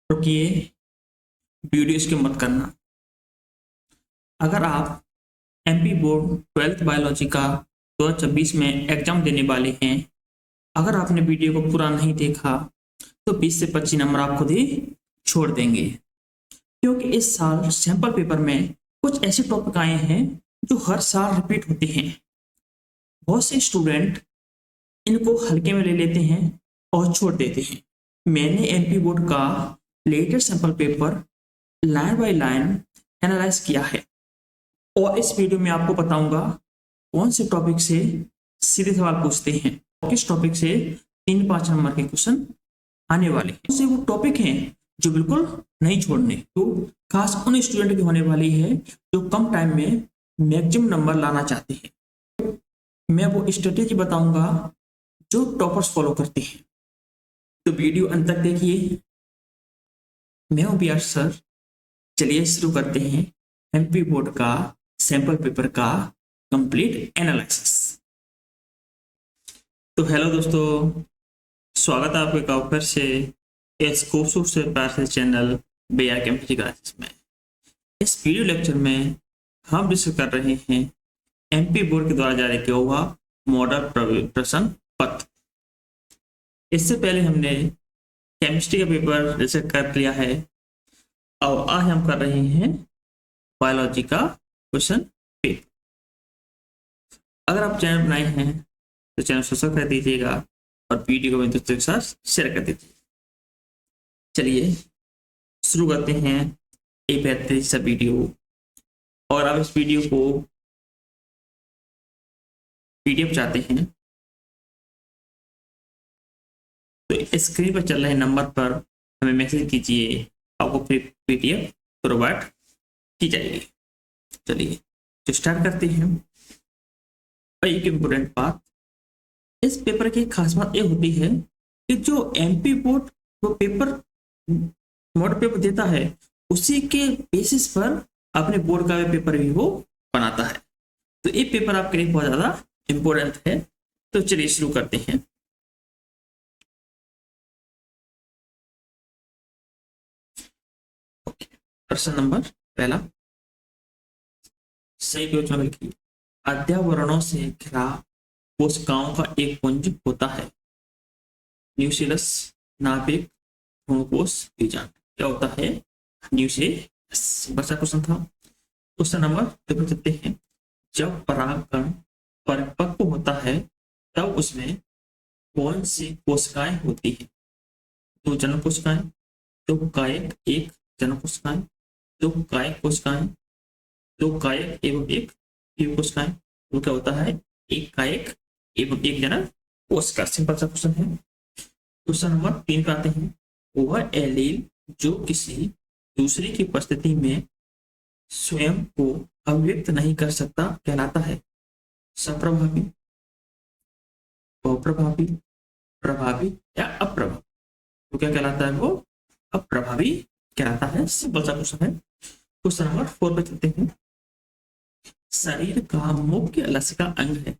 रुकिए, video skip मत करना। अगर आप एमपी बोर्ड 12th बायोलॉजी का 2026 में एग्जाम देने वाले हैं, अगर आपने वीडियो को पूरा नहीं देखा तो 20 से 25 नंबर आप खुद ही छोड़ देंगे, क्योंकि इस साल सैंपल पेपर में कुछ ऐसे टॉपिक आए हैं जो हर साल रिपीट होते हैं। बहुत से स्टूडेंट इनको हल्के में ले लेते हैं और छोड़ देते हैं। मैंने एमपी बोर्ड का latest sample paper line by line analyse किया है और इस वीडियो में आपको बताऊंगा कौन से टॉपिक से सीधे सवाल पूछते हैं, किस टॉपिक से 3-5 नंबर के क्वेश्चन आने वाले हैं। से वो टॉपिक हैं जो बिल्कुल नहीं छोड़ने, तो खास उन स्टूडेंट की होने वाली है जो कम टाइम में मैक्सिमम नंबर लाना चाहते हैं। मैं वो स्ट्रेटेजी बताऊंगा जो टॉपर्स फॉलो करते हैं, तो वीडियो अंत तक देखिए। मैं हूं बिहार सर। चलिए शुरू करते हैं एमपी बोर्ड का सैंपल पेपर का कंप्लीट एनालिसिस। तो हेलो दोस्तों, स्वागत है आपके का फिर से इस खूबसूरत से प्यार से चैनल बिहार केमिस्ट्री क्लासेस में। इस वीडियो लेक्चर में हम डिस्कस कर रहे हैं एमपी बोर्ड के द्वारा जारी किया हुआ मॉडल प्रश्न पत्र। इससे पहले हमने केमिस्ट्री का पेपर डिस्कस कर लिया है और आज हम कर रहे हैं बायोलॉजी का क्वेश्चन पेपर। अगर आप चैनल बनाए हैं तो चैनल सब्सक्राइब कर दीजिएगा और वीडियो को अपने दोस्तों के साथ शेयर कर दीजिए। चलिए शुरू करते हैं एक बेहतरीन सा वीडियो। और आप इस वीडियो को पीडीएफ चाहते हैं तो स्क्रीन पर चल रहे नंबर पर हमें मैसेज कीजिए, आपको फिर पीडीएफ प्रोवाइड की जाएगी। चलिए तो स्टार्ट करते हैं। और एक इम्पोर्टेंट बात, इस पेपर की खास बात ये होती है कि जो एमपी बोर्ड वो पेपर मॉडल पेपर देता है उसी के बेसिस पर अपने बोर्ड का पेपर भी वो बनाता है, तो ये पेपर आपके लिए बहुत ज्यादा इम्पोर्टेंट है। तो चलिए शुरू करते हैं। प्रश्न नंबर पहला, सही योजना लिखिए। अध्यावरणों से घिरा कोशिकाओं का एक पुंज होता है। न्यूक्लियस, नाभिक, भ्रूणकोश, बीजांड। क्या होता है? न्यूक्लियस। बचा क्वेश्चन था। क्वेश्चन नंबर देखो चलते हैं। जब परागकण परिपक्व होता है तब उसमें कौन सी कोशिकाएं होती है? 2 जनन कोशिकाएं, 2 कायक, 1 जनन कोशिकाएं, 2 कायक कोशिकाएं, 2 कायक एवं 1 जीव कोशिकाएं। वो क्या होता है? 1 कायक एवं 1 जनन कोशिका। सिंपल सा क्वेश्चन है। क्वेश्चन नंबर 3 पे आते हैं। वह एलील जो किसी दूसरे की उपस्थिति में स्वयं को अभिव्यक्त नहीं कर सकता कहलाता है सप्रभावी, अप्रभावी, प्रभावी या अप्रभावी। तो क्या कहलाता है? वो अप्रभावी कहलाता है। सिंपल सा क्वेश्चन है। क्वेश्चन नंबर 4 पे चलते हैं। शरीर का मुख्य लसिका अंग है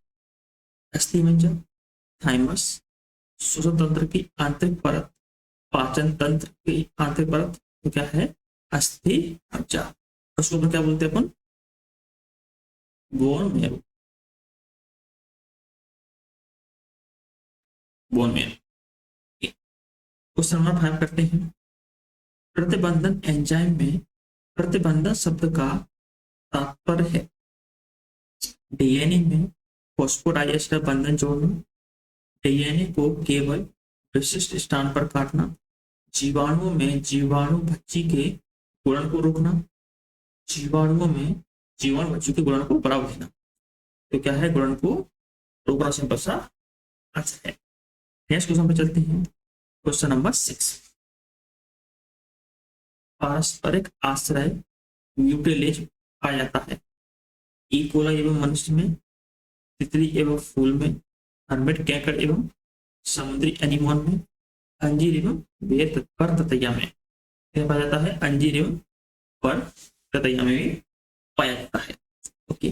अस्थिमज्जा, थाइमस, श्वसन तंत्र की आंतरिक परत, पाचन तंत्र की आंतरिक परत। तो क्या है? अस्थि मज्जा। उसको क्या बोलते हैं अपन? Bone marrow. Bone marrow. Question number 5 करते हैं। प्रतिबंधन एंजाइम में प्रतिबंधन शब्द का तात्पर्य है डीएनए में फॉस्फोडाइएस्टर बंधन जोड़ना, डीएनए को केवल विशिष्ट स्थान पर काटना, जीवाणुओं में जीवाणु भच्ची के गुणन को रोकना, जीवाणुओं में जीवाणु भच्ची के गुणन को बढ़ावा देना। तो क्या है? गुणन को रोकना। सिंपल सा आंसर है। नेक्स्ट क्वेश्चन पे चलते हैं। Question number 6। पारस्परिक आश्रय म्यूटेलेज पाया जाता है ई कोलाई एवं मनुष्य में, तितली एवं फूल में, हर्मिट कैकर एवं समुद्री एनीमोन में, अंजीर एवं बेर परततैया में। क्या पाया जाता है? अंजीर एवं परततैया में भी पाया जाता है। ओके,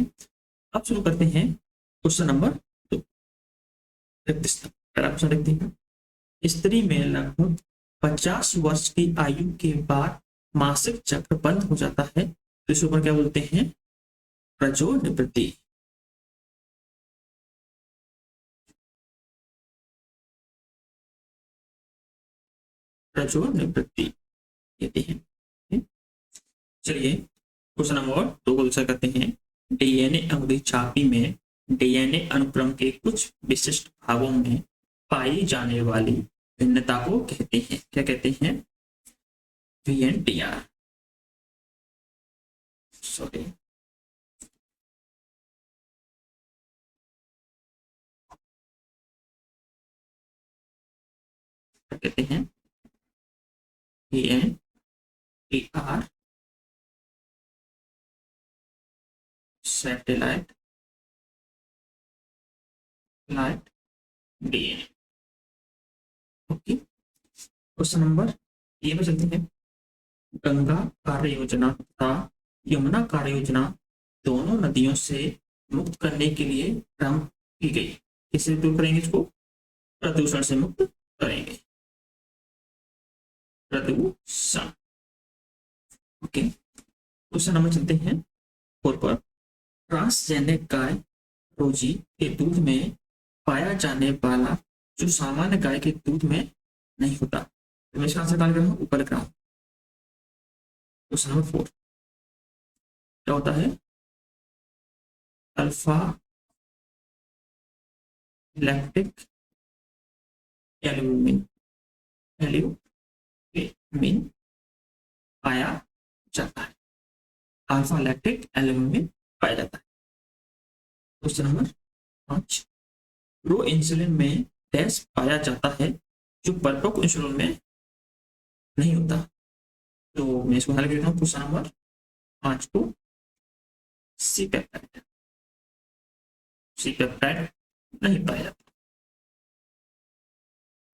अब शुरू करते हैं क्वेश्चन नंबर 2। पहला क्वेश्चन देखते हैं। स्त्री में लगभग 50 वर्ष की आयु के बाद मासिक चक्र बंद हो जाता है तो इस ऊपर क्या बोलते हैं? प्रजोनिवृत्ति। प्रजोनिवृत्ति कहते हैं। चलिए क्वेश्चन नंबर 2 को दूसरा करते हैं। डीएनए अणुरी छापी में डीएनए अनुक्रम के कुछ विशिष्ट भागों में पाई जाने वाली भिन्नता को कहते हैं, क्या कहते हैं? VNTR। सॉरी, क्या कहते हैं? VNTR satellite DNA. Okay, question number A पे चलते हैं। गंगा कार्य योजना तथा यमुना कार्य योजना दोनों नदियों से मुक्त करने के लिए प्रारंभ की गई। किससे दूर करेंगे इसको? प्रदूषण से मुक्त करेंगे, प्रदूषण। ओके, क्वेश्चन नंबर चलते हैं 4 पर। ट्रांसजेनिक गाय रोजी के दूध में पाया जाने वाला जो सामान्य गाय के दूध में नहीं होता, तो मैं इसका आंसर डाल रहा हूँ, ऊपर लिख रहा हूँ। क्वेश्चन नंबर 4 क्या होता है? अल्फा लैक्टिक एल्यूमिन पाया जाता है। अल्फा लैक्टिक एल्यूमिन पाया जाता है। क्वेश्चन नंबर 5, प्रो इंसुलिन में डैश पाया जाता है जो परपोक इंसुलिन में नहीं होता, तो मैं इसको हल करता हूँ। क्वेश्चन नंबर 5 को सी पेप्टाइड नहीं पाया जाता।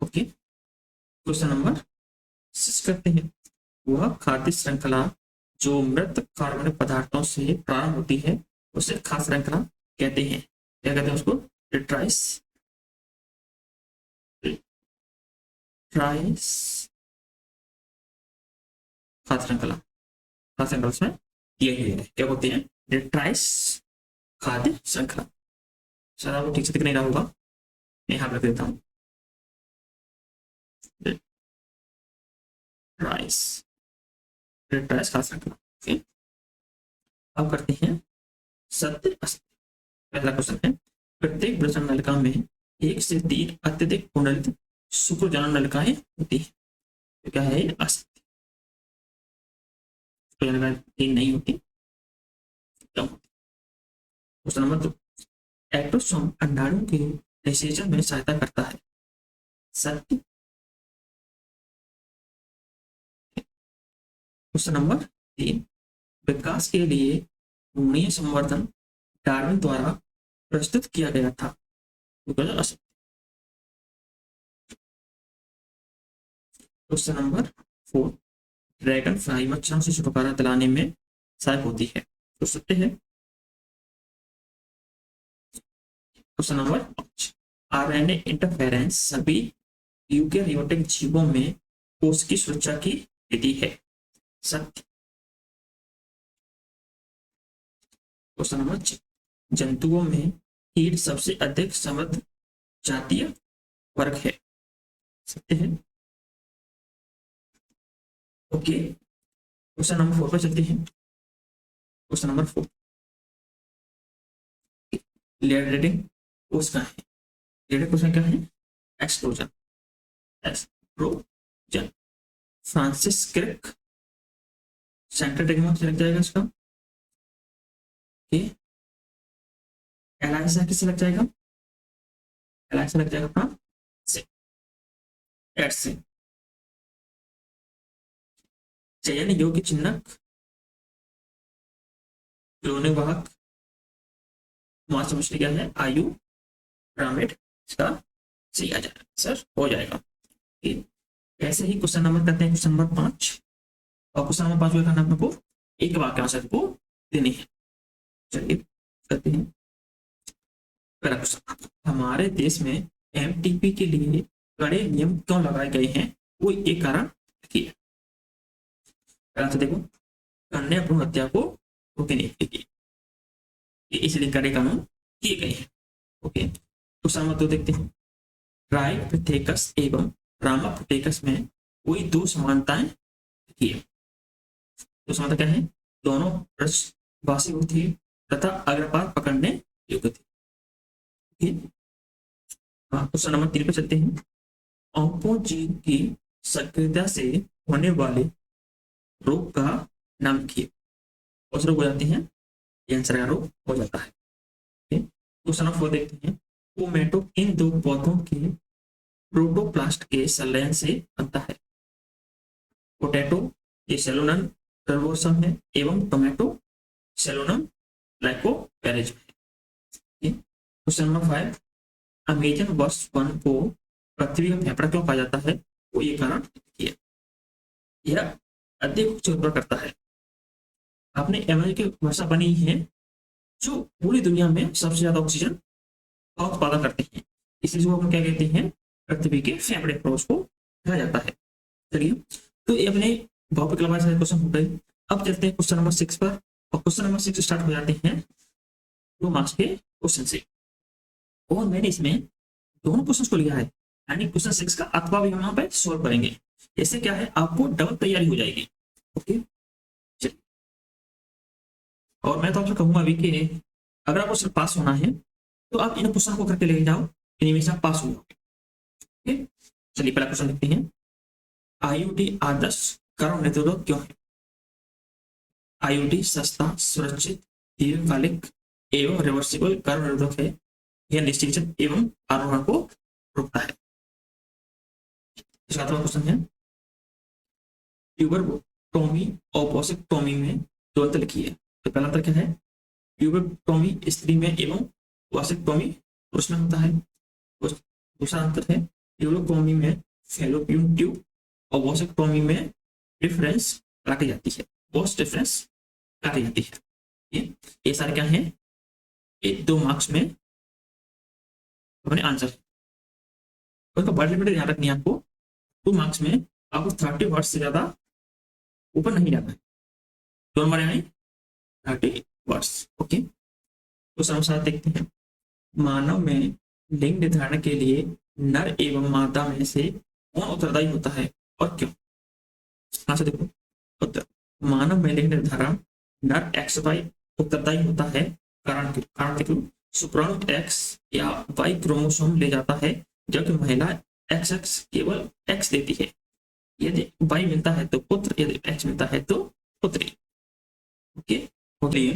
ओके, क्वेश्चन नंबर 6 करते हैं। वह खाद्य श्रृंखला जो मृत कार्बनिक पदार्थों से प्रारंभ होती है उसे खाद्य श्रृंखला कहते हैं, क्या कहते हैं उसको? ट्राइस खाद्य श्रृंखला में दिए हुए हैं, क्या होते हैं? ट्राइस खाद्य श्रृंखला। सर आपको ठीक से दिख नहीं रहा होगा, मैं यहाँ रख देता हूँ। ट्राइस खाद्य श्रृंखला। ओके, अब करते हैं सत्य असत्य। पहला क्वेश्चन है, प्रत्येक वृषण नलिका में 1 से 3 अत्यधिक कुंडलित शुक्रजनन नलिकाएं होती है, तो क्या है? असत्य। शुक्रजनन 3 नहीं होती, क्यों होती? क्वेश्चन नंबर 2, एक्टोसोम अंडाणु के निषेचन में सहायता करता है, सत्य। क्वेश्चन नंबर 3, विकास के लिए भ्रूणीय संवर्धन डार्विन द्वारा प्रस्तुत किया गया था, तो असत्य। क्वेश्चन नंबर 4, ड्रैगन फ्लाई मच्छरों से छुटकारा दिलाने में सहायक होती है, तो सत्य है। क्वेश्चन नंबर 5, आरएनए इंटरफेरेंस सभी यूकेरियोटिक जीवों में कोश की सुरक्षा की विधि है, सत्य। क्वेश्चन नंबर 6, जंतुओं में कीट सबसे अधिक समृद्ध जातीय वर्ग है, सत्य है। ओके, क्वेश्चन नंबर 4 पर चलते हैं। क्वेश्चन नंबर 4, लेयर रेडिंग कोष का है, लेयर क्वेश्चन क्या है? एक्सप्लोजन फ्रांसिस क्रिक सेंट्रल टेगमा से लग जाएगा इसका। एलाइसा किससे लग जाएगा? एलाइसा लग जाएगा अपना से। चयन योग्य चिन्हक वाहक मास समझते क्या है? आयु पिरामिड, इसका सही आ जाएगा, सर हो जाएगा। ऐसे ही क्वेश्चन नंबर करते हैं, क्वेश्चन नंबर 5, और क्वेश्चन नंबर 5 करना अपने को एक वाक्यांश को देनी है। चलिए करते हैं। पहला क्वेश्चन, हमारे देश में एमटीपी के लिए कड़े नियम क्यों लगाए गए हैं वो एक कारण किया। पहला तो देखो, कन्या भ्रूण हत्या को रोकने के लिए ये इसलिए कड़े कानून किए गए हैं। ओके, तो नंबर 2 देखते हैं। राइपिथेकस एवं रामापिथेकस में कोई दो समानताएं की है। तो समानता क्या है? दोनों वृक्षवासी थे तथा अग्रपात पकड़ने योग्य थे। क्वेश्चन नंबर 3 पे चलते हैं। ऑपोजीन की सक्रियता से होने वाले रोग का नाम लिखिए। कौन से रोग हो जाते हैं? कैंसर का रोग हो जाता है। क्वेश्चन नंबर 4 देखते हैं। टोमेटो इन दो पौधों के प्रोटोप्लास्ट के संलयन से बनता है। पोटैटो ये सेलुलम टर्बोसम है एवं टोमेटो सेलुलम लाइकोपेरिजम है। Question number 5। अमेजन वर्ष वन को पृथ्वी का फेफड़ा क्यों कहा जाता है? वो ये कारण है, यह अधिक उच्च निर्भर करता है। आपने अमेजन की वर्षा बनी है जो पूरी दुनिया में सबसे ज्यादा ऑक्सीजन का उत्पादन करते हैं, इसलिए जो हम क्या कहते हैं, पृथ्वी के फेफड़े पर उसको कहा जाता है। चलिए, तो ये अपने भौतिक लंबाई से क्वेश्चन हो गए। अब चलते हैं क्वेश्चन नंबर 6 पर, और क्वेश्चन नंबर 6 स्टार्ट हो जाते हैं 2 मार्क्स के क्वेश्चन से। और मैंने इसमें दोनों क्वेश्चन को लिया है, यानी क्वेश्चन 6 का अथवा भी हम यहाँ पे सोल्व करेंगे। इससे क्या है, आपको डबल तैयारी हो जाएगी। ओके, चलिए, और मैं तो आपसे कहूंगा अभी कि अगर आपको सिर्फ पास होना है तो आप इन क्वेश्चन को करके ले जाओ, इनमें से आप पास हो जाओगे। चलिए, पहला क्वेश्चन देखते हैं। आईयूडी आदर्श कर्ण निरोधक क्यों है? आईयूडी सस्ता, सुरक्षित, दीर्घकालिक एवं रिवर्सिबल कर्ण निरोधक है। यह डिस्टिंक्शन एवं आरोहण को रोकता है। सातवां क्वेश्चन है। ट्यूबरटोमी ओपोसिक्टोमी में दो अंतर लिखिए। तो पहला अंतर क्या है? ट्यूबरटोमी स्त्री में एवं वासिक्टोमी पुरुष में होता है। दूसरा अंतर है, ट्यूबरटोमी में फैलोपियन ट्यूब और वासिक्टोमी में डिफरेंस काटी जाती है, पोस्ट डिफरेंस काटी जाती है। ये सारे क्या है? ये 2 मार्क्स में अपने आंसर। उसका बर्ड लिमिट ध्यान रखनी है आपको। 2 मार्क्स में आपको 30 वर्ड से ज्यादा ऊपर नहीं जाना है। 2 नंबर यानी 30 वर्ड्स। ओके, तो समझ देखते हैं। मानव में लिंग निर्धारण के लिए नर एवं मादा में से कौन उत्तरदायी होता है और क्यों? यहां से देखो उत्तर। मानव में लिंग निर्धारण नर XY उत्तरदायी होता है। कारण देखो, शुक्राणु X या Y क्रोमोसोम ले जाता है, जबकि महिला XX केवल X देती है। यदि Y मिलता है तो पुत्र, यदि X मिलता है तो पुत्री। ओके, होती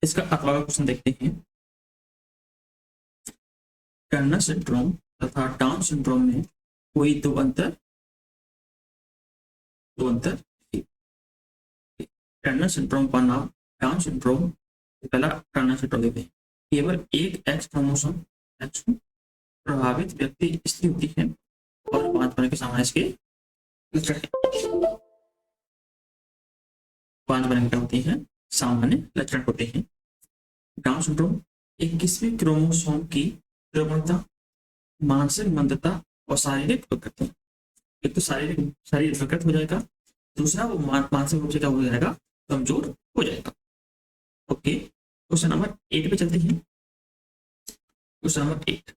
इसका अगला क्वेश्चन देखते हैं। टर्नर सिंड्रोम तथा डाउन सिंड्रोम में कोई दो अंतर। टर्नर सिंड्रोम का नाम डाउन सिंड्रोम, पहला टर्नर सिंड्रोम देखते हैं। केवल एक X क्रोमोसोम प्रभावित व्यक्ति स्त्री होती है और 5 बने के सामने इसके लक्षण है। 5 बने क्या होती है? सामान्य लक्षण होते हैं। डाउन सिंड्रोम 21वें क्रोमोसोम की दुर्बलता, मानसिक मंदता और शारीरिक विकृति। एक तो शारीरिक विकृत हो जाएगा, दूसरा वो मानसिक रूप से क्या हो जाएगा? कमजोर हो जाएगा। ओके, क्वेश्चन नंबर 8 पे चलते हैं। Question number 8।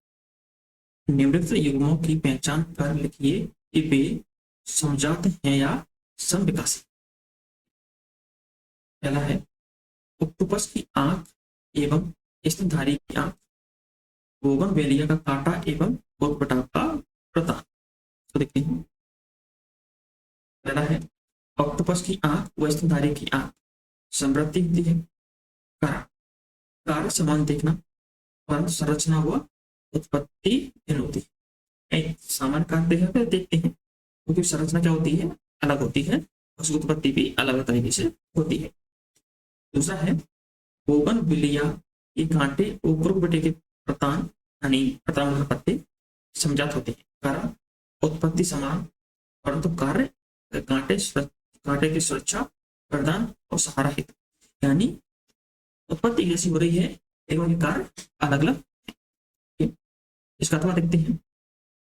निम्नलिखित युग्मों की पहचान कर लिखिए कि वे समजात हैं या समविकासी। पहला है, ऑक्टोपस की आंख एवं स्तनधारी की आंख, बोगनवेलिया का कांटा एवं बोगपटाव का प्रताप। तो देखते हैं। पहला है, ऑक्टोपस की आंख व स्तनधारी की आंख समृद्धि होती है। कार्य समान देखना, परंतु संरचना व उत्पत्ति भिन्न होती है। सामान्य कार्य देखते हैं क्योंकि संरचना क्या होती है? अलग होती है, उसकी उत्पत्ति भी अलग तरीके से होती है। दूसरा है, बोगनविलिया के कांटे ऊपर बेटे के प्रतान यानी प्रतान पत्ते समजात होते हैं। कारण उत्पत्ति समान, परंतु कार्य कांटे की सुरक्षा, प्रदान और सहारा हेतु, यानी उत्पत्ति जैसी हो रही है लेकिन कार्य अलग अलग है। इसका अथवा देखते हैं।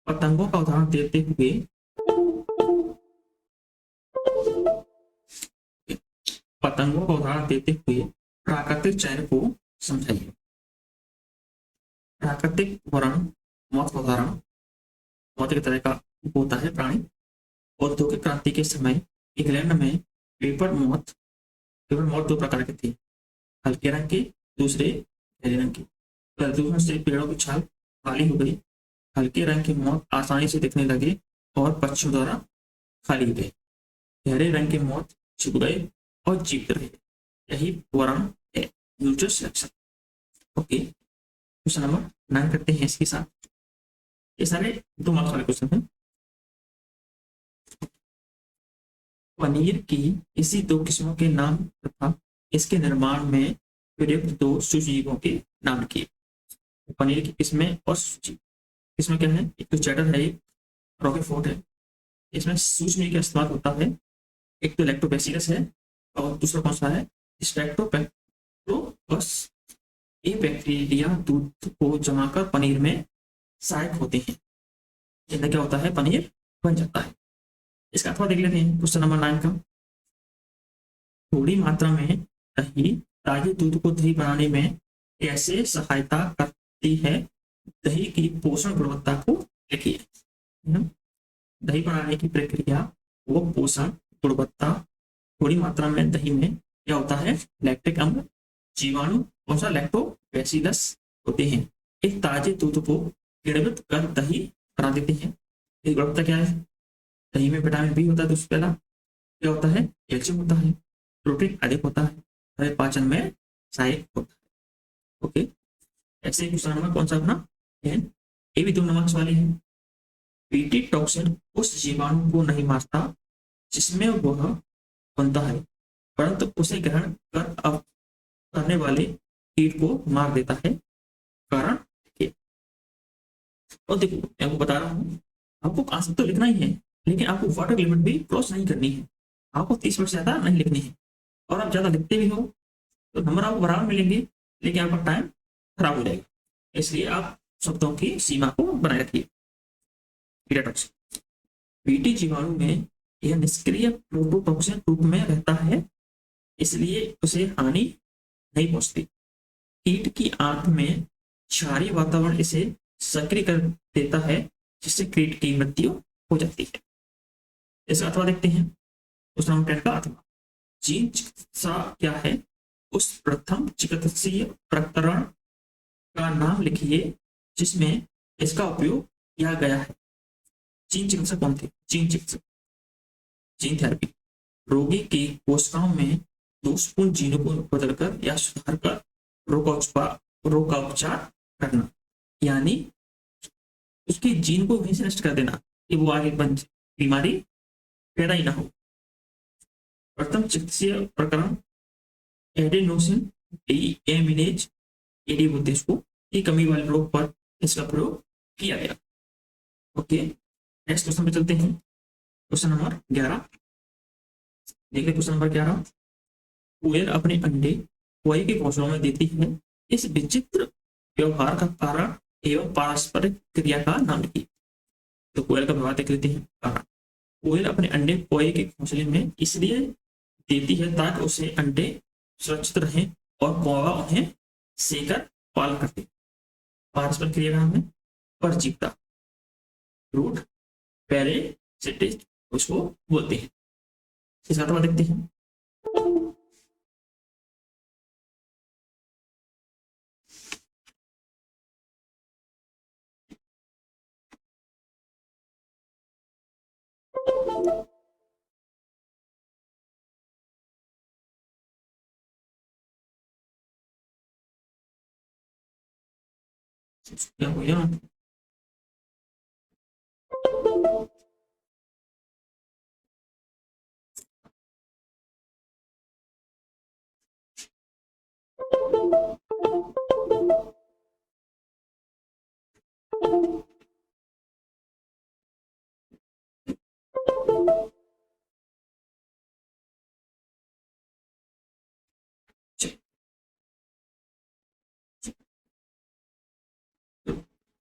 पतंगों का उदाहरण देते हुए पतंगों का उदाहरण देते हुए प्राकृतिक चयन को समझाइए। प्राकृतिक वर्ण मौत का उदाहरण, मौत की तरह का होता है प्राणी। औद्योगिक क्रांति के समय इंग्लैंड में पेपर मौत दो प्रकार के थे, हल्के रंग के, दूसरे गहरे रंग के। प्रदूषण से पेड़ों की छाल काली हो गई, हल्के रंग के मौत आसानी से दिखने लगे और पक्षियों द्वारा खा लिए गए, गहरे रंग के मौत छुप गए और जीवित रहे। यही वर्ण है, mutual selection. Okay, question number 9 करते हैं इसके साथ। ये सारे 2 मार्क्स वाले क्वेश्चन हैं। पनीर की इसी 2 किस्मों के नाम तथा इसके निर्माण में प्रयुक्त 2 सूक्ष्मजीवों के नाम लिखिए। पनीर की किस्में और सूक्ष्मजीव। इसमें क्या है, एक तो चैटर है, एक रॉकेफोर्ट है। इसमें सूक्ष्मजीव का इस्तेमाल होता है, एक तो लैक्टोबैसिलस है और दूसरा कौन सा है, स्ट्रेप्टोकोकस। ये बैक्टीरिया दूध को जमाकर पनीर में सहायक होते हैं, जिनका क्या होता है, पनीर बन जाता है। इसका अथवा देख लेते हैं क्वेश्चन नंबर 9 का। थोड़ी मात्रा में दही ताजे दूध को दही बनाने में कैसे सहायता करती है, दही की पोषण गुणवत्ता को देखिए। दही बनाने की प्रक्रिया वो पोषण गुणवत्ता, थोड़ी मात्रा में दही में क्या होता है, लैक्टिक अम्ल, जीवाणु कौन सा, लैक्टोबैसिलस होते हैं। एक ताजे दूध को किण्वित कर दही बना देते हैं। इस गुणवत्ता क्या है, दही में विटामिन बी होता है, तो पहला क्या होता है, कैल्शियम होता है, प्रोटीन अधिक होता है और पाचन में सहायक होता है। ओके, ऐसे क्वेश्चन नंबर कौन सा अपना, ये भी 2 नंबर वाले हैं। पीटी टॉक्सिन उस जीवाणु को नहीं मारता जिसमें वह बनता है, परंतु उसे ग्रहण करने वाले कीट को मार देता है। कारण देखिए, और देखो मैं आपको बता रहा हूँ, आपको आंसर तो लिखना ही है, लेकिन आपको वाटर लिमिट भी क्रॉस नहीं करनी है। आपको 30 मिनट से ज्यादा नहीं लिखनी है, और आप ज्यादा लिखते भी हो तो नंबर आपको बराबर मिलेंगे, लेकिन आपका टाइम खराब हो जाएगा। इसलिए आप शब्दों की सीमा को बनाए रखिए। बीटी जीवाणु में यह निष्क्रिय प्रोटोटॉक्सिन रूप में रहता है, इसलिए उसे हानि नहीं पहुंचती। कीट की आंत में क्षारीय वातावरण इसे सक्रिय कर देता है, जिससे कीट की मृत्यु हो जाती है। इसका अथवा देखते हैं, उस नंबर 10 का अथवा। जीन चिकित्सा क्या है, उस प्रथम चिकित्सीय प्रकरण का नाम लिखिए जिसमें इसका उपयोग किया गया है। जीन चिकित्सक कौन थे, जीन चिकित्सक, जीन थेरेपी। रोगी की कोशिकाओं में दोषपूर्ण जीनों को बदलकर या सुधार कर रोग का उपचार करना, यानी उसके जीन को वहीं से नष्ट कर देना कि वो आगे बीमारी पैदा ही ना हो। प्रथम चिकित्सीय प्रकरण एडेनोसिन डीएमिनेज एडी बोलते हैं इसको, की कमी वाले रोग पर इसका प्रयोग किया गया। ओके, नेक्स्ट क्वेश्चन पे चलते हैं। क्वेश्चन नंबर 11 देख ले। क्वेश्चन नंबर 11, कोयल अपने अंडे कोई के घोंसलों में देती है, इस विचित्र व्यवहार का कारण एवं पारस्परिक क्रिया का नाम लिखिए। तो कोयल का व्यवहार देख लेते हैं। कारण, कोयल अपने अंडे कोई के घोंसले में इसलिए देती है ताकि उसे अंडे सुरक्षित रहें और कौवा उन्हें सेकर पालन करते। पारस्परिक क्रिया का नाम है परजीविता, रूट पैरेसिटिक उसको बोलते हैं। इसका तो देखते हैं। क्या हो गया,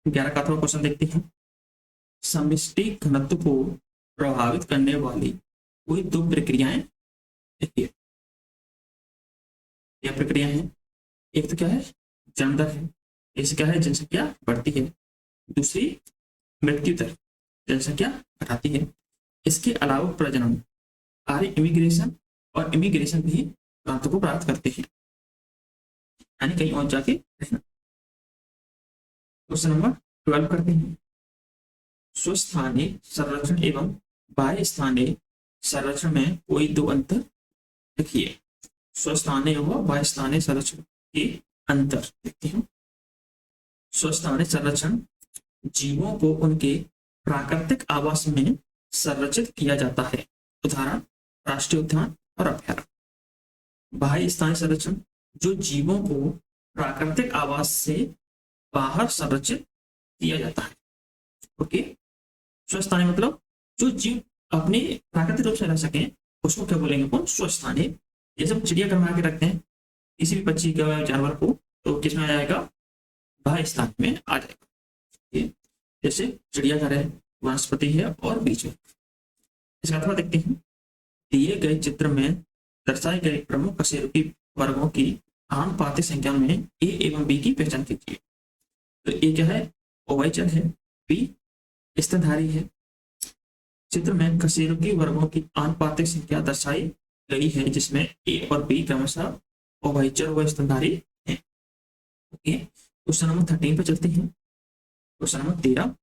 ग्यारह का क्वेश्चन देखते हैं। समष्टि घनत्व को प्रभावित करने वाली कोई दो प्रक्रियाएं देखिए, क्या प्रक्रिया है? एक तो क्या है, जन्म दर है, इससे क्या है, जनसंख्या बढ़ती है। दूसरी मृत्यु दर, जनसंख्या घटाती है। इसके अलावा प्रजनन, आर्य इमिग्रेशन और इमिग्रेशन भी प्रांतों को प्राप्त करते हैं, यानी कहीं और जाके रहना। क्वेश्चन नंबर 12 करते हैं। स्वस्थानीय संरक्षण एवं बाह्य स्थानीय संरक्षण में कोई दो अंतर देखिए। स्वस्थानीय व बाह्य स्थानीय संरक्षण के अंतर देखते हैं। स्वस्थानीय संरक्षण, जीवों को उनके प्राकृतिक आवास में संरक्षित किया जाता है, उदाहरण राष्ट्रीय उद्यान और अभ्यारण्य। बाह्य स्थानीय संरक्षण, जो जीवों को प्राकृतिक आवास से बाहर संरक्षित किया जाता है। ओके, स्वस्थानीय मतलब जो जीव अपने प्राकृतिक रूप से रह सके, उसको क्या बोलेंगे अपन? स्वस्थानीय। जैसे हम चिड़ियाघर में आके रखते हैं किसी भी पक्षी का जानवर को, तो किसमें आ जाएगा? बाह्य स्थान में आ जाएगा। जैसे चिड़ियाघर है, वनस्पति है और बीच में। इसका अथवा देखते हैं। दिए गए चित्र में दर्शाए गए प्रमुख कशेरुकी वर्गों की आनुपातिक संख्या में ए एवं बी की पहचान कीजिए। तो ए क्या है? उभयचर है। बी स्तनधारी है। चित्र में कशेरुकी वर्गों की आनुपातिक संख्या दर्शाई गई है, जिसमें ए और बी क्रमशः उभयचर व स्तनधारी है। ओके, क्वेश्चन नंबर 13 पे चलते हैं। क्वेश्चन नंबर 13,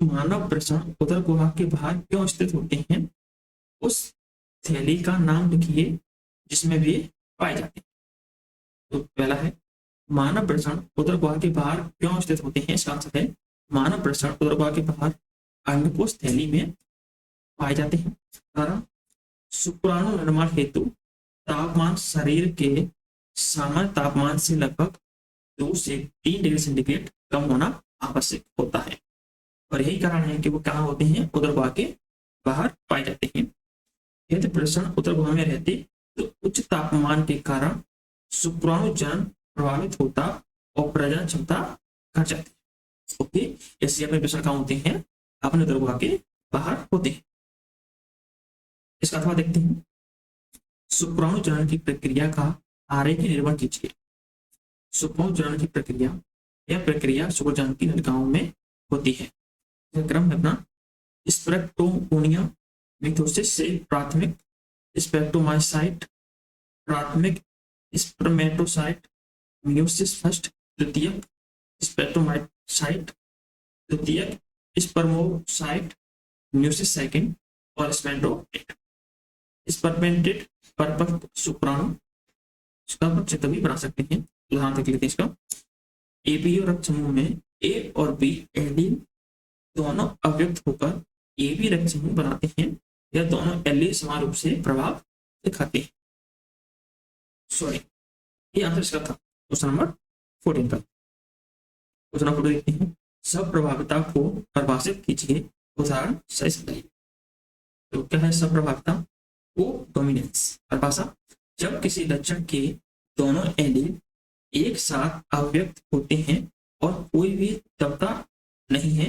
मानव वृषण उदर गुहा के बाहर क्यों स्थित होते हैं? उस थैली का नाम लिखिए जिसमें वे पाए जाते हैं। तो पहला है, मानव वृषण उदर गुहा के बाहर क्यों स्थित होते हैं? इसका आंसर है, मानव वृषण उदर गुहा के बाहर अंडकोश थैली में पाए जाते हैं। कारण, शुक्राणु निर्माण हेतु तापमान शरीर के सामान्य तापमान से लगभग 2 से 3 डिग्री सेंटीग्रेड कम होना आवश्यक होता है, और यही कारण है कि वो कहाँ होते हैं? उदर गुहा के बाहर पाए जाते हैं। यदि वृषण उदर गुहा में रहते तो उच्च तापमान के कारण शुक्राणु जनन प्रभावित होता और प्रजनन क्षमता घट जाती। ओके, ऐसे अपने वृषण कहाँ होते हैं? अपने उदर गुहा के बाहर होते हैं। इसका अथवा देखते हैं। शुक्राणु जनन की प्रक्रिया का आरेख निर्माण कीजिए। शुक्राणु जनन की प्रक्रिया, यह प्रक्रिया शुक्रजनन की नलिकाओं में होती है। यह क्रम है अपना स्पेक्ट्रोगोनिया मिथोसिस से प्राथमिक स्पेक्ट्रोमाइसाइट, प्राथमिक स्पर्मेटोसाइट, मियोसिस फर्स्ट, द्वितीयक स्पेक्ट्रोमाइसाइट, द्वितीयक स्पर्मोसाइट, मियोसिस सेकंड और स्पेक्ट्रोमेट। स्पर्मेंटेड परिपक्व शुक्राणु इसका चित्र भी बना सकते हैं। उदाहरण देख लेते हैं इसका। एबीओ रक्त समूह में ए और बी एलील दोनों अव्यक्त होकर ए बी रक्त समूह बनाते हैं। यह दोनों एलील समान रूप से प्रभाव दिखाते हैं। सॉरी, ये आंसर इसका था क्वेश्चन नंबर 14 का। क्वेश्चन नंबर 14 देखते हैं। सप्रभाविता को परिभाषित कीजिए, उदाहरण सही समझाइए। तो क्या है सप्रभाविता? को डोमिनेंस परिभाषा, जब किसी लक्षण के दोनों एलील एक साथ अव्यक्त होते हैं और कोई भी दबता नहीं है,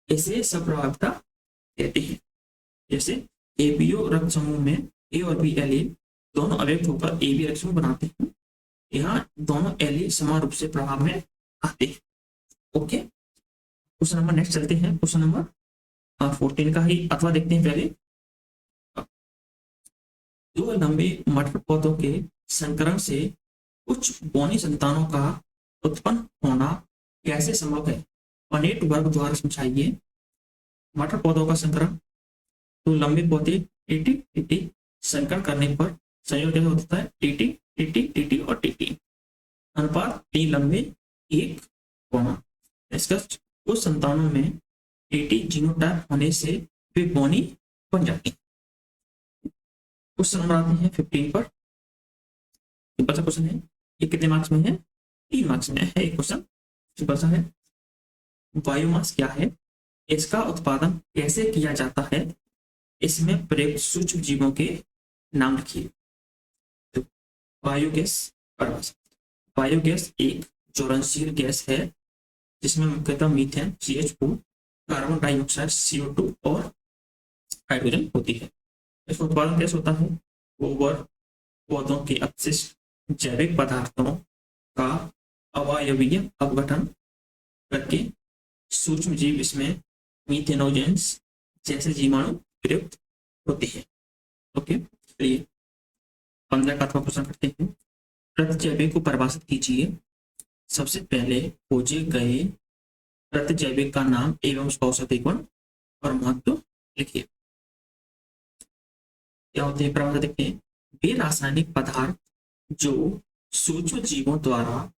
इसे सप्रभाविता कहते हैं। जैसे एबीओ रक्त समूह में ए और बी एलील दोनों अव्यक्त होकर ए बी रक्त समूह बनाते हैं। यहाँ दोनों एलील समान रूप से प्रभाव में आते हैं। ओके, क्वेश्चन नंबर नेक्स्ट चलते हैं। क्वेश्चन नंबर 14 का ही अथवा देखते हैं पहले। दो लंबे मटर पौधों के संकरण से कुछ बौनी संतानों का उत्पन्न होना कैसे संभव है? पनेट वर्ग द्वारा समझाइए। मटर पौधों का संकरण, तो लंबे पौधे टीटी टीटी संकरण करने पर संयोग कैसे होता है? टीटी टीटी टीटी और टीटी अनुपात 3 लंबे 1 बौना। इसका कुछ संतानों में टीटी जीनोटाइप होने से वे बौनी बन जाती हैं। क्वेश्चन नंबर आते हैं 15 पर। सिंपल सा क्वेश्चन है। ये कितने मार्क्स में है? 3 मार्क्स में है। एक क्वेश्चन सिंपल सा है। बायोमास क्या है? इसका उत्पादन कैसे किया जाता है? इसमें प्रयुक्त सूक्ष्म जीवों के नाम लिखिए। तो बायोगैस परिभाषा, बायोगैस एक ज्वलनशील गैस है जिसमें मुख्यतः methane CH4 carbon dioxide CO2 और हाइड्रोजन होती है। इसका उत्पादन कैसे होता है? गोबर, पौधों के अपशिष्ट, जैविक पदार्थों का अवायवीय अपघटन करके सूक्ष्म जीव इसमें मीथेनोजेंस जैसे जीवाणु प्रयुक्त होते हैं। ओके, चलिए 15 का क्वेश्चन करते हैं। प्रतिजैविक को परिभाषित कीजिए। सबसे पहले खोजे गए प्रतिजैविक का नाम एवं उसका औषधि गुण और महत्व लिखिए। क्या होते हैं परिभाषा देखते हैं। वे रासायनिक पदार्थ जो सूक्ष्म जीवों द्वारा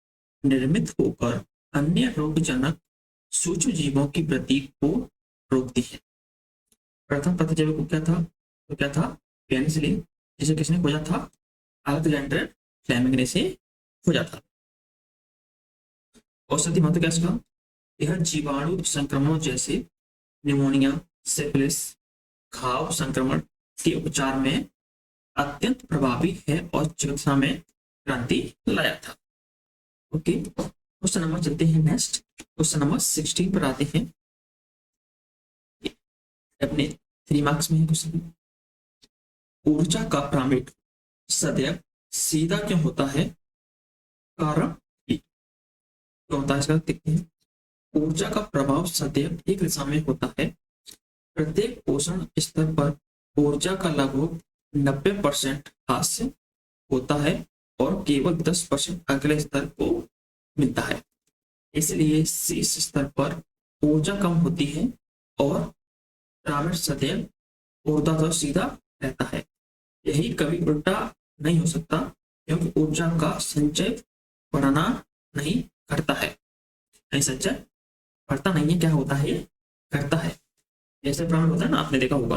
निर्मित होकर अन्य रोगजनक सूक्ष्म जीवों की वृद्धि को रोकती है। प्रथम प्रतिजैविक को क्या था? तो क्या था? पेनिसिलिन, जिसे किसने खोजा था? अलेक्जेंडर फ्लेमिंग ने से खोजा था। औषधि महत्व क्या इसका? यह जीवाणु संक्रमणों जैसे निमोनिया, सिफिलिस, घाव संक्रमण के उपचार में अत्यंत प्रभावी है और चिकित्सा में क्रांति लाया था। ओके, क्वेश्चन नंबर चलते हैं नेक्स्ट। क्वेश्चन नंबर 16 पर आते हैं। अपने 3 मार्क्स में है क्वेश्चन। ऊर्जा का प्रामिड सदैव सीधा क्यों होता है? कारण क्यों होता है इसका देखते हैं। ऊर्जा का प्रभाव सदैव एक दिशा में होता है। प्रत्येक पोषण स्तर पर ऊर्जा का लगभग 90% हास्य होता है और केवल 10% अगले स्तर को मिलता है। इसलिए शीर्ष स्तर पर ऊर्जा कम होती है और पिरामिड सदैव ऊर्जा तो सीधा रहता है। यही कभी उल्टा नहीं हो सकता, क्योंकि ऊर्जा का संचय बढ़ना नहीं घटता है। नहीं, संचय बढ़ता नहीं है, क्या होता है? घटता है। जैसे पिरामिड होता है ना, आपने देखा होगा,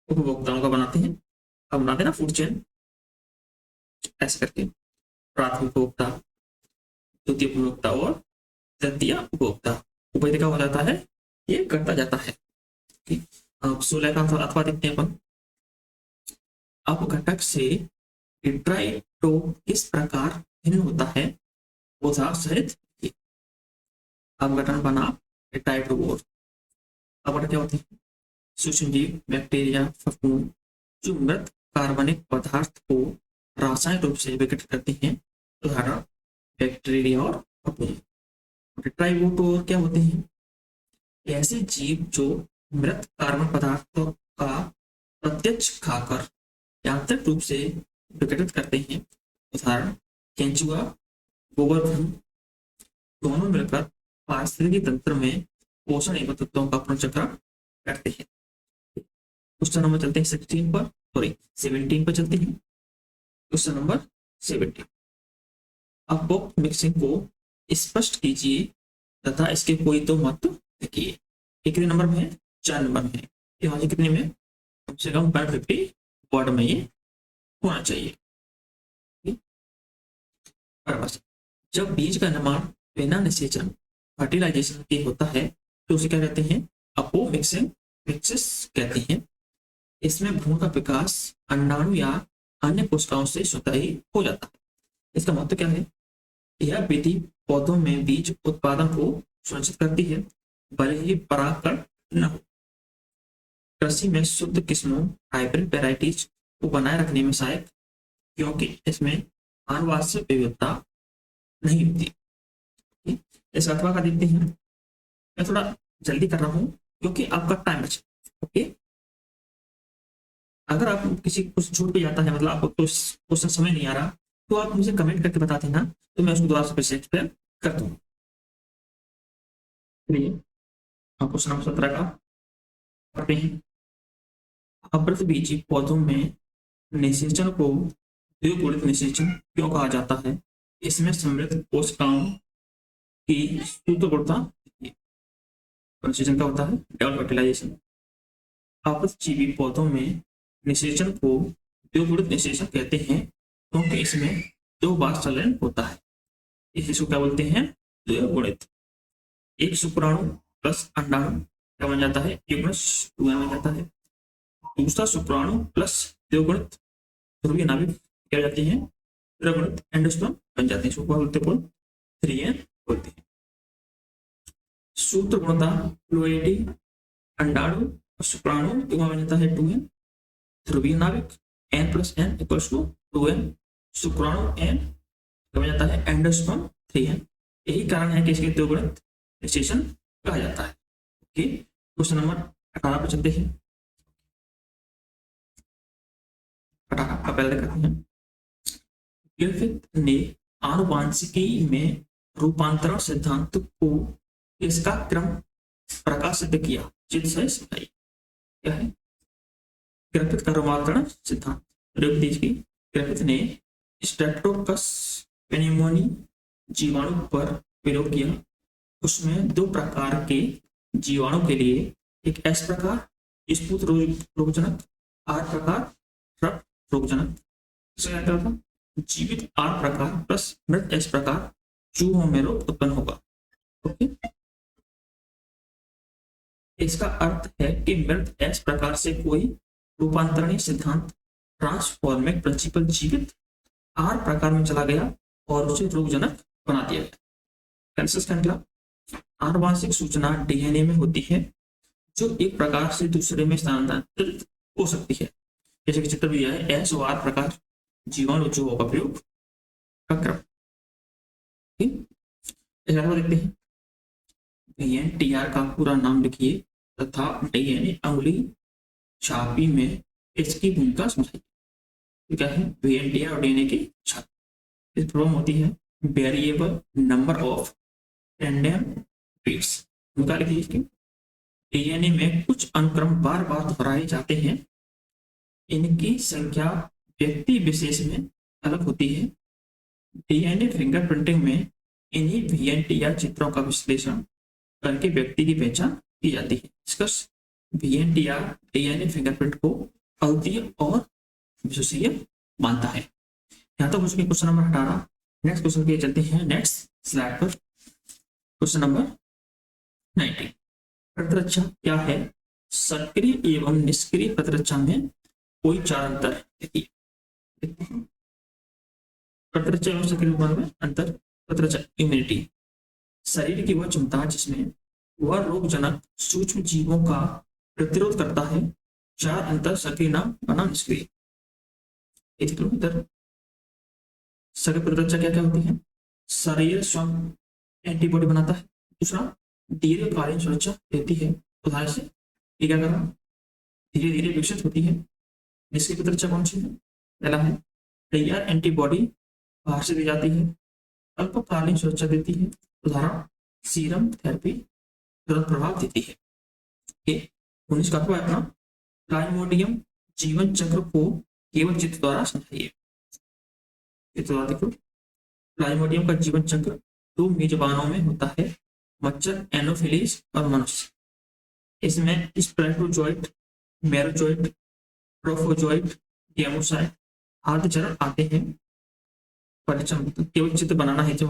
उपभोक्ताओं का बनाते हैं, अब बनाते हैं ना फूड चेन, ऐसे करके प्राथमिक उपभोक्ता, द्वितीय उपभोक्ता और तृतीय उपभोक्ता। ऊपर देखा हो जाता है, ये घटता जाता है। अब 16 का अथवा देखते हैं अपन। अब घटक से टेट्राइटोप किस प्रकार भिन्न होता है? उदाहरण सहित अपघटन बना टेट्राइटोप। अपघटन क्या होते हैं? सूक्ष्म जीव, बैक्टीरिया, फफूंद जो मृत कार्बनिक पदार्थ को रासायनिक रूप से विघटित करते हैं। उदाहरण बैक्टीरिया और फफूंद। टेट्राइटोप क्या होते हैं? ऐसे जीव जो मृत कार्बन पदार्थों का प्रत्यक्ष खाकर यांत्रिक रूप से विघटित करते हैं। उदाहरण केंचुआ, गोबर भ्रूण दोनों मिलकर पारिस्थितिकी तंत्र में पोषण एवं तत्वों का पुनर्चक्रण करते हैं। क्वेश्चन नंबर चलते हैं 17 पर चलते हैं। Question number 17। अब मिक्सिंग को स्पष्ट कीजिए तथा इसके कोई दो महत्व लिखिए। कितने नंबर में है? 4 नंबर में है। यहाँ कितने में? कम से कम 50 वर्ड में ये होना चाहिए। जब बीज का निर्माण बिना निषेचन फर्टिलाइजेशन के होता है तो उसे क्या कहते हैं? अपो मिक्सिस कहते हैं। इसमें भ्रूण का विकास अंडाणु या अन्य कोशिकाओं से स्वतः ही हो जाता है। इसका महत्व क्या है? यह विधि पौधों में बीज उत्पादन को सुनिश्चित करती है, भले ही परागकण न हो। कृषि में शुद्ध किस्मों हाइब्रिड वेराइटीज को बनाए रखने में सहायक, क्योंकि इसमें आनुवांशिक विविधता नहीं होती। इस अथवा का देखते हैं। मैं थोड़ा जल्दी कर रहा हूं क्योंकि आपका टाइम बचे। ओके, अगर आप किसी कुछ छूट पे जाता है, मतलब आपको क्वेश्चन समझ नहीं आ रहा, तो आप मुझे कमेंट करके बता देना, तो मैं उसको दोबारा से फिर से एक्सप्लेन कर दूंगा। चलिए क्वेश्चन नंबर 17 का पढ़ते हैं। आवृतबीजी पौधों में निषेचन को द्विगुणित निषेचन क्यों कहा जाता है? इसमें समृद्ध कोशिकाओं की सूत्रगुणता निषेचन का होता है डबल फर्टिलाइजेशन। आवृतजीवी पौधों में निषेचन को द्विगुणित निषेचन कहते हैं, क्योंकि इसमें 2 बार संलयन होता है। इसको क्या बोलते हैं? द्विगुणित। एक शुक्राणु प्लस अंडाणु क्या बन जाता है? युग्मज बन जाता है। दूसरा शुक्राणु प्लस द्विगुणित ध्रुवीय नाभिक क्या जाते हैं? त्रिगुणित एंडोस्पर्म बन जाते हैं। इसको बोलते हैं 3n बोलते हैं। सूत्र गुणता फ्लूइडिटी अंडाणु और शुक्राणु की बन जाता है 2n, ध्रुवीय नाभिक n plus n equals to 2n, शुक्राणु n बन जाता है एंडोस्पर्म 3n। यही कारण है कि इसके द्विगुणित निषेचन कहा जाता है। ओके, क्वेश्चन नंबर 18 पर चलते हैं। 18 का पहले करते हैं। ग्रिफिथ ने आनुवांशिकी में रूपांतरण सिद्धांत को इसका क्रम प्रकाशित किया, चित्र से समझाइए। क्या है ग्रिफिथ का रूपांतरण सिद्धांत? ग्रिफिथ ने स्ट्रेप्टोकस पेनिमोनी जीवाणु पर प्रयोग किया। उसमें 2 प्रकार के जीवाणु के लिए एक एस प्रकार स्फुट रोगजनक, आर प्रकार रक्त रोगजनक, था जीवित आर प्रकार प्लस मृत एस प्रकार चूहों में रोग उत्पन्न होगा। ओके, इसका अर्थ है कि मृत एस प्रकार से कोई रूपांतरणीय सिद्धांत ट्रांसफॉर्मिंग प्रिंसिपल जीवित आर प्रकार में चला गया और उसे रोगजनक बना दिया गया। कंसिस्टेंट आनुवांशिक सूचना डीएनए में होती है जो एक प्रकार से दूसरे में स्थानांतरित हो सकती है। जैसे कि चित्र भी है, एस और आर प्रकार जीवाणु चूहों का प्रयोग का क्रम। देखते हैं, VNTR का पूरा नाम लिखिए तथा डीएनए अंगुली छापी में इसकी भूमिका समझाइए। तो क्या है VNTR और डीएनए की छापी? इस प्रॉब्लम होती है variable number of random bits. भूमिका लिखिए इसकी। डीएनए में कुछ अनुक्रम बार बार दोहराए जाते हैं, इनकी संख्या व्यक्ति विशेष में अलग होती है। डीएनए फिंगरप्रिंटिंग में इन्हीं VNTR चित्रों का विश्लेषण करके व्यक्ति की पहचान की जाती है। डिस्कस VNTR डीएनए फिंगरप्रिंट को अद्वितीय और विश्वसनीय मानता है। यहाँ तक हो चुके क्वेश्चन नंबर 18। नेक्स्ट क्वेश्चन के चलते हैं नेक्स्ट स्लाइड पर। क्वेश्चन नंबर 19, प्रतिरक्षा क्या है? सक्रिय एवं निष्क्रिय प्रतिरक्षा में कोई 4 अंतर है। प्रतिरक्षा एवं सक्रिय में अंतर। प्रतिरक्षा इम्यूनिटी शरीर की वह क्षमता जिसमें वह रोगजनक सूक्ष्म जीवों का प्रतिरोध करता है। 4 अंतर सक्रिय नाम बना निष्क्रिय। सक्रिय प्रतिरक्षा क्या क्या होती है? शरीर स्वयं एंटीबॉडी बनाता है। दूसरा, दीर्घकालीन सुरक्षा देती है। उदाहरण से ये क्या करना धीरे धीरे विकसित होती है। निष्क्रिय प्रतिरक्षा कौन सी है? पहला है तैयार एंटीबॉडी बाहर से दी जाती है, अल्पकालीन सुरक्षा देती है। उदाहरण सीरम थेरेपी तुरंत प्रभाव देती है। 19 का अपना प्लाज्मोडियम जीवन चक्र को केवल चित्र द्वारा समझाइए। चित्र द्वारा देखो, प्लाज्मोडियम का जीवन चक्र 2 मेजबानों में होता है, मच्छर एनोफिलीज और मनुष्य। इसमें स्पेरोजोइट, मेरोजोइट, प्रोफोजोइट, गेमोसाइट आदि चरण आते हैं। परिचय केवल चित्र बनाना है जो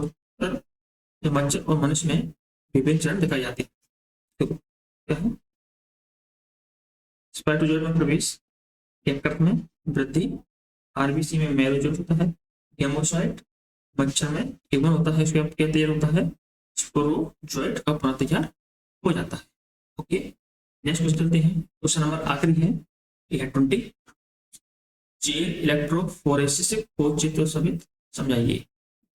मच्छर और मनुष्य में विभिन्न चरण दिखाए जाते हैं। देखो क्या है स्पेरोजोइट में प्रवेश, यकृत में वृद्धि, आरबीसी में मेरोजोइट होता है, गेमोसाइट मच्छर में एवन होता है, इसके क्या तैयार होता है स्पोरोजोइट का पुनः तैयार हो जाता है। ओके, नेक्स्ट क्वेश्चन चलते हैं। क्वेश्चन नंबर आखिरी है, यह 20। जेल इलेक्ट्रोफोरेसिस को चित्र सहित समझाइए।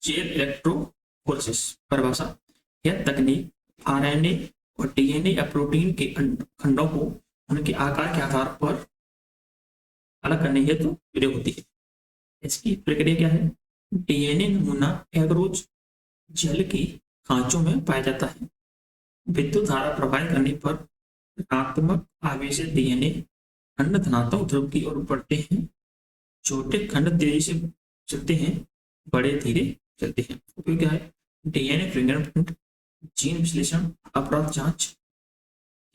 जेल इलेक्ट्रोफोरेसिस परिभाषा, यह तकनीक आरएनए और डीएनए या प्रोटीन के खंडों को उनके आकार के आधार पर अलग करने हेतु प्रयोग होती है। इसकी प्रक्रिया क्या है? डीएनए नमूना एगरोज जेल की खांचों में पाया जाता है। विद्युत धारा प्रवाहित करने पर ऋणात्मक आवेशित डीएनए खंड धनात्मक ध्रुव की ओर बढ़ते हैं। छोटे खंड तेजी से चलते हैं, बड़े धीरे चलते हैं। उपयोग क्या है? डीएनए फिंगरप्रिंट, जीन विश्लेषण, अपराध जांच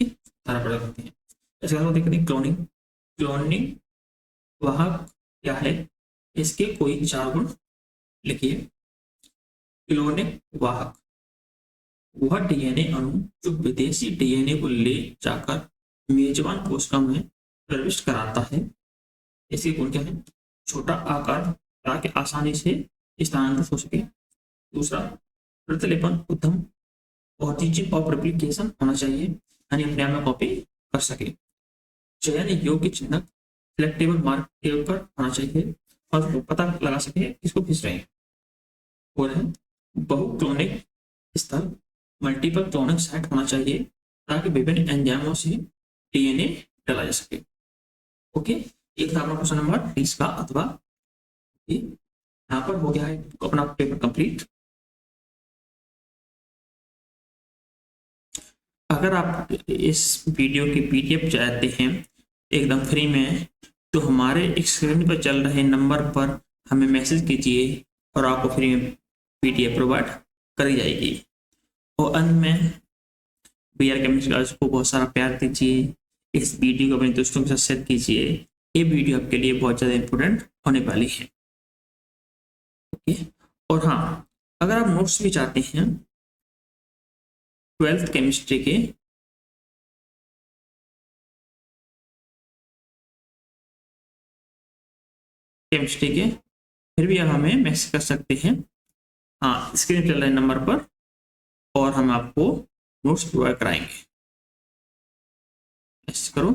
की धारा प्रदान करते हैं। इसके बाद देखते हैं क्लोनिंग। क्लोनिंग वाहक क्या है? इसके कोई 4 गुण लिखिए। क्लोनिक वाहक वह डीएनए अणु जो विदेशी डीएनए को ले जाकर मेजबान कोशिका में प्रविष्ट कराता है। इसके गुण क्या है? छोटा आकार ताकि आसानी से स्थानांतरित हो सके। दूसरा, प्रतिलेपन उद्यम ओरिजिन ऑफ रेप्लिकेशन होना चाहिए, यानी अपने आप में कॉपी कर सके। चयन योग्य चिन्ह फ्लेक्टेबल मार्क के ऊपर होना चाहिए और उसको पता लगा सके इसको खींच रहे हैं। और है बहु क्लोनिक स्थल मल्टीपल क्लोनिक साइट होना चाहिए ताकि विभिन्न एंजाइमों से डीएनए डाला जा सके। ओके, एक था अपना क्वेश्चन नंबर 20 का अथवा यहाँ पर हो गया है अपना पेपर कंप्लीट। अगर आप इस वीडियो की पीडीएफ चाहते हैं एकदम फ्री में, तो हमारे स्क्रीन पर चल रहे नंबर पर हमें मैसेज कीजिए और आपको फ्री में पीडीएफ प्रोवाइड करी जाएगी। और अंत में बीआर केमिस्ट्री क्लास को बहुत सारा प्यार दीजिए, इस वीडियो को अपने दोस्तों के साथ शेयर कीजिए। ये वीडियो आपके लिए बहुत ज़्यादा इंपॉर्टेंट होने वाली है। ओके, और हाँ, अगर आप नोट्स भी चाहते हैं 12th केमिस्ट्री के, फिर भी आप हमें मैसेज कर सकते हैं, हाँ स्क्रीन चल रहे नंबर पर, और हम आपको नोट्स प्रोवाइड कराएंगे। मैसेज करो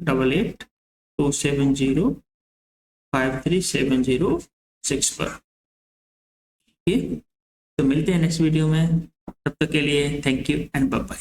8827053706 पर। ठीक है, तो मिलते हैं नेक्स्ट वीडियो में, तब तक के लिए thank you and bye bye.